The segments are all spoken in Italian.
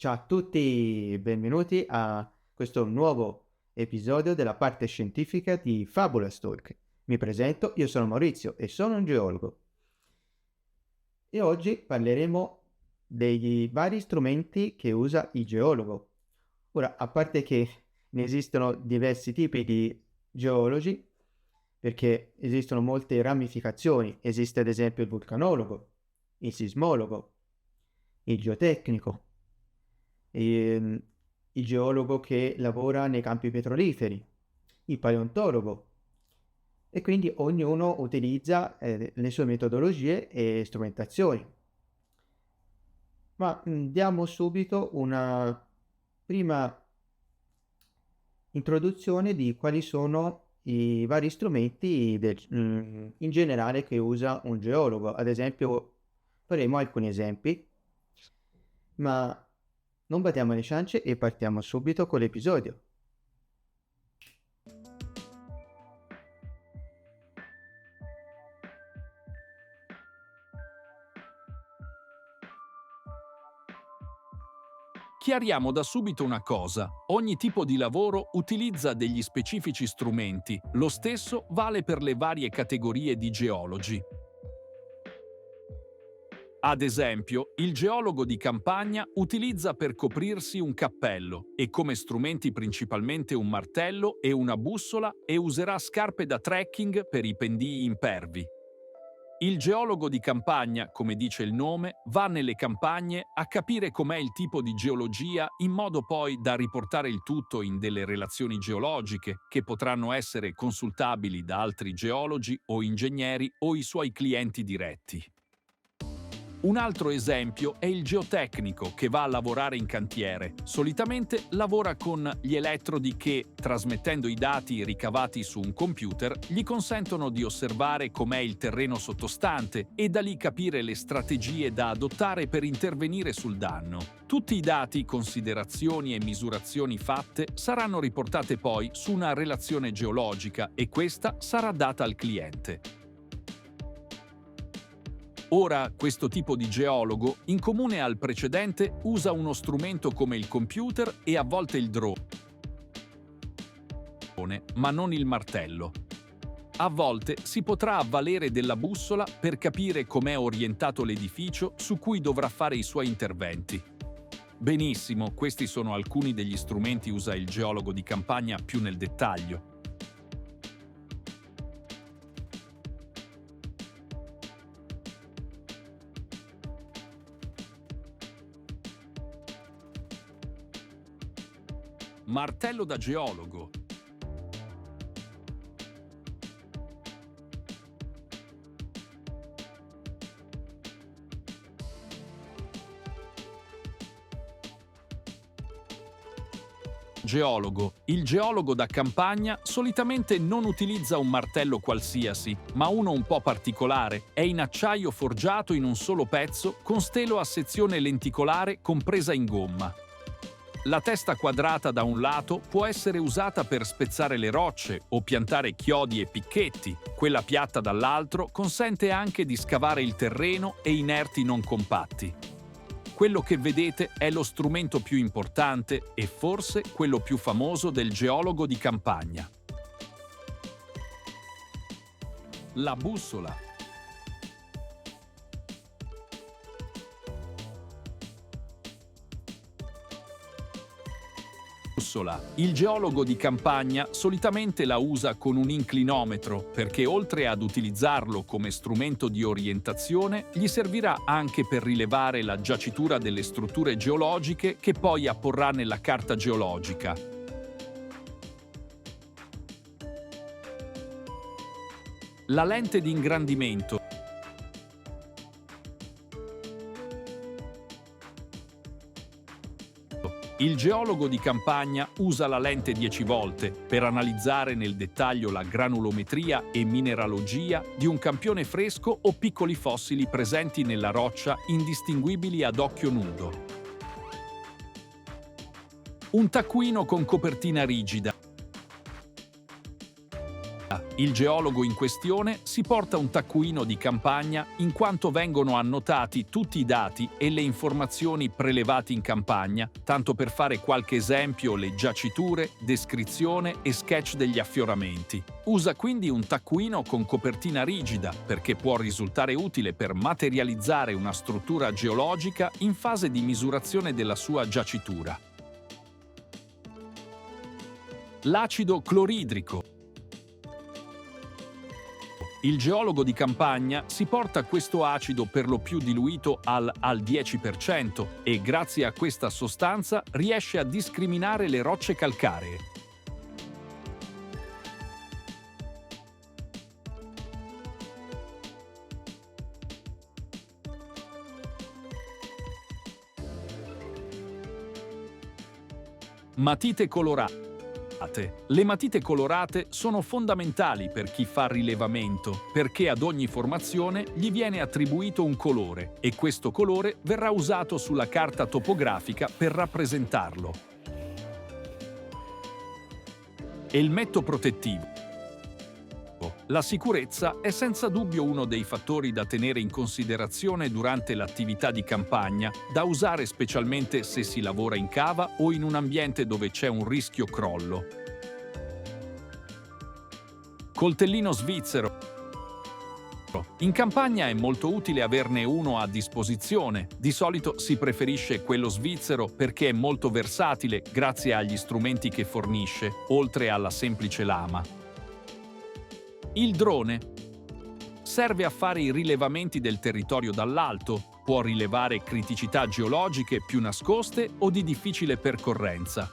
Ciao a tutti, benvenuti a questo nuovo episodio della parte scientifica di Fabulous Talk. Mi presento, io sono Maurizio e sono un geologo. E oggi parleremo dei vari strumenti che usa il geologo. Ora, a parte che ne esistono diversi tipi di geologi, perché esistono molte ramificazioni, esiste ad esempio il vulcanologo, il sismologo, il geotecnico, il, il geologo che lavora nei campi petroliferi, il paleontologo, e quindi ognuno utilizza le sue metodologie e strumentazioni. Ma diamo subito una prima introduzione di quali sono i vari strumenti in generale che usa un geologo. Ad esempio, faremo alcuni esempi, ma non battiamo le ciance e partiamo subito con l'episodio. Chiariamo da subito una cosa: ogni tipo di lavoro utilizza degli specifici strumenti, lo stesso vale per le varie categorie di geologi. Ad esempio, il geologo di campagna utilizza per coprirsi un cappello e come strumenti principalmente un martello e una bussola e userà scarpe da trekking per i pendii impervi. Il geologo di campagna, come dice il nome, va nelle campagne a capire com'è il tipo di geologia in modo poi da riportare il tutto in delle relazioni geologiche che potranno essere consultabili da altri geologi o ingegneri o i suoi clienti diretti. Un altro esempio è il geotecnico che va a lavorare in cantiere. Solitamente lavora con gli elettrodi che, trasmettendo i dati ricavati su un computer, gli consentono di osservare com'è il terreno sottostante e da lì capire le strategie da adottare per intervenire sul danno. Tutti i dati, considerazioni e misurazioni fatte saranno riportate poi su una relazione geologica e questa sarà data al cliente. Ora, questo tipo di geologo, in comune al precedente, usa uno strumento come il computer e a volte il drone, ma non il martello. A volte si potrà avvalere della bussola per capire com'è orientato l'edificio su cui dovrà fare i suoi interventi. Benissimo, questi sono alcuni degli strumenti usa il geologo di campagna più nel dettaglio. Martello da geologo. Geologo. Il geologo da campagna solitamente non utilizza un martello qualsiasi, ma uno un po' particolare. È in acciaio forgiato in un solo pezzo con stelo a sezione lenticolare compresa in gomma. La testa quadrata da un lato può essere usata per spezzare le rocce o piantare chiodi e picchetti. Quella piatta dall'altro consente anche di scavare il terreno e inerti non compatti. Quello che vedete è lo strumento più importante e forse quello più famoso del geologo di campagna. La bussola. Il geologo di campagna solitamente la usa con un inclinometro perché oltre ad utilizzarlo come strumento di orientazione, gli servirà anche per rilevare la giacitura delle strutture geologiche che poi apporrà nella carta geologica. La lente di ingrandimento. Il geologo di campagna usa la lente 10 volte per analizzare nel dettaglio la granulometria e mineralogia di un campione fresco o piccoli fossili presenti nella roccia indistinguibili ad occhio nudo. Un taccuino con copertina rigida. Il geologo in questione si porta un taccuino di campagna in quanto vengono annotati tutti i dati e le informazioni prelevati in campagna, tanto per fare qualche esempio le giaciture, descrizione e sketch degli affioramenti. Usa quindi un taccuino con copertina rigida perché può risultare utile per materializzare una struttura geologica in fase di misurazione della sua giacitura. L'acido cloridrico. Il geologo di campagna si porta questo acido per lo più diluito al 10% e grazie a questa sostanza riesce a discriminare le rocce calcaree. Matite colorate. Le matite colorate sono fondamentali per chi fa rilevamento, perché ad ogni formazione gli viene attribuito un colore e questo colore verrà usato sulla carta topografica per rappresentarlo. Elmetto protettivo. La sicurezza è senza dubbio uno dei fattori da tenere in considerazione durante l'attività di campagna, da usare specialmente se si lavora in cava o in un ambiente dove c'è un rischio crollo. Coltellino svizzero. In campagna è molto utile averne uno a disposizione. Di solito si preferisce quello svizzero perché è molto versatile grazie agli strumenti che fornisce, oltre alla semplice lama. Il drone serve a fare i rilevamenti del territorio dall'alto, può rilevare criticità geologiche più nascoste o di difficile percorrenza.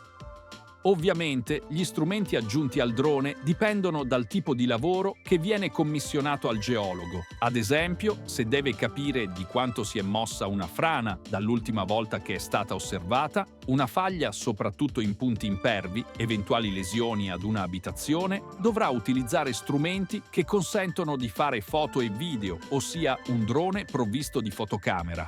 Ovviamente, gli strumenti aggiunti al drone dipendono dal tipo di lavoro che viene commissionato al geologo. Ad esempio, se deve capire di quanto si è mossa una frana dall'ultima volta che è stata osservata, una faglia soprattutto in punti impervi, eventuali lesioni ad una abitazione, dovrà utilizzare strumenti che consentono di fare foto e video, ossia un drone provvisto di fotocamera.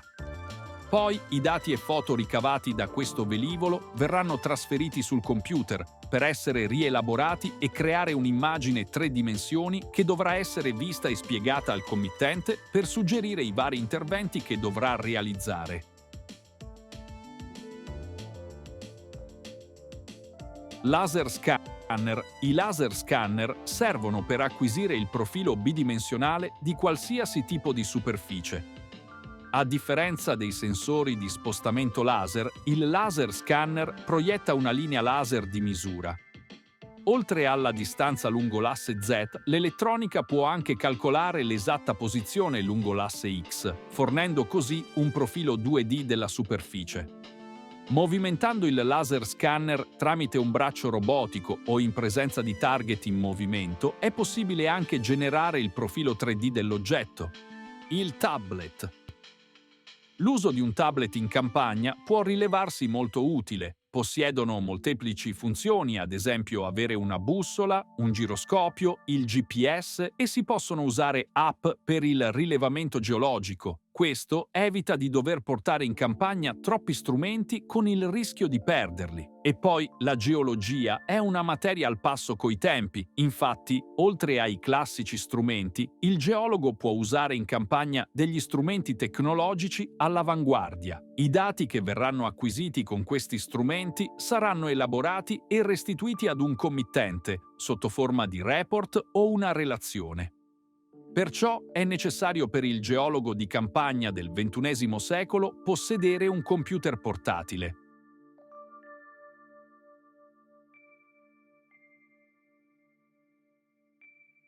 Poi i dati e foto ricavati da questo velivolo verranno trasferiti sul computer per essere rielaborati e creare un'immagine 3 dimensioni che dovrà essere vista e spiegata al committente per suggerire i vari interventi che dovrà realizzare. Laser scanner. I laser scanner servono per acquisire il profilo bidimensionale di qualsiasi tipo di superficie. A differenza dei sensori di spostamento laser, il laser scanner proietta una linea laser di misura. Oltre alla distanza lungo l'asse Z, l'elettronica può anche calcolare l'esatta posizione lungo l'asse X, fornendo così un profilo 2D della superficie. Movimentando il laser scanner tramite un braccio robotico o in presenza di target in movimento, è possibile anche generare il profilo 3D dell'oggetto. Il tablet. L'uso di un tablet in campagna può rilevarsi molto utile. Possiedono molteplici funzioni, ad esempio avere una bussola, un giroscopio, il GPS e si possono usare app per il rilevamento geologico. Questo evita di dover portare in campagna troppi strumenti con il rischio di perderli. E poi la geologia è una materia al passo coi tempi. Infatti, oltre ai classici strumenti, il geologo può usare in campagna degli strumenti tecnologici all'avanguardia. I dati che verranno acquisiti con questi strumenti saranno elaborati e restituiti ad un committente, sotto forma di report o una relazione. Perciò è necessario per il geologo di campagna del XXI secolo possedere un computer portatile.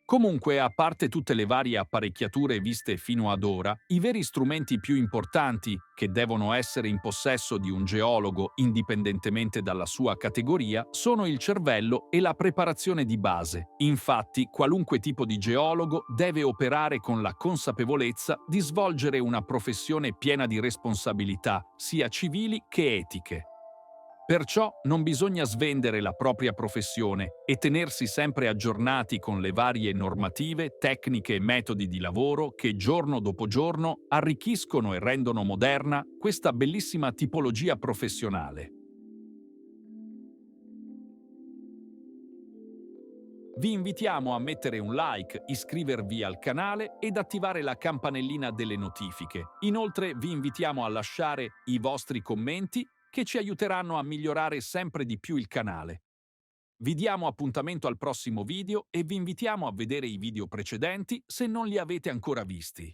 Comunque, a parte tutte le varie apparecchiature viste fino ad ora, i veri strumenti più importanti che devono essere in possesso di un geologo, indipendentemente dalla sua categoria, sono il cervello e la preparazione di base. Infatti, qualunque tipo di geologo deve operare con la consapevolezza di svolgere una professione piena di responsabilità, sia civili che etiche. Perciò non bisogna svendere la propria professione e tenersi sempre aggiornati con le varie normative, tecniche e metodi di lavoro che giorno dopo giorno arricchiscono e rendono moderna questa bellissima tipologia professionale. Vi invitiamo a mettere un like, iscrivervi al canale ed attivare la campanellina delle notifiche. Inoltre vi invitiamo a lasciare i vostri commenti che ci aiuteranno a migliorare sempre di più il canale. Vi diamo appuntamento al prossimo video e vi invitiamo a vedere i video precedenti se non li avete ancora visti.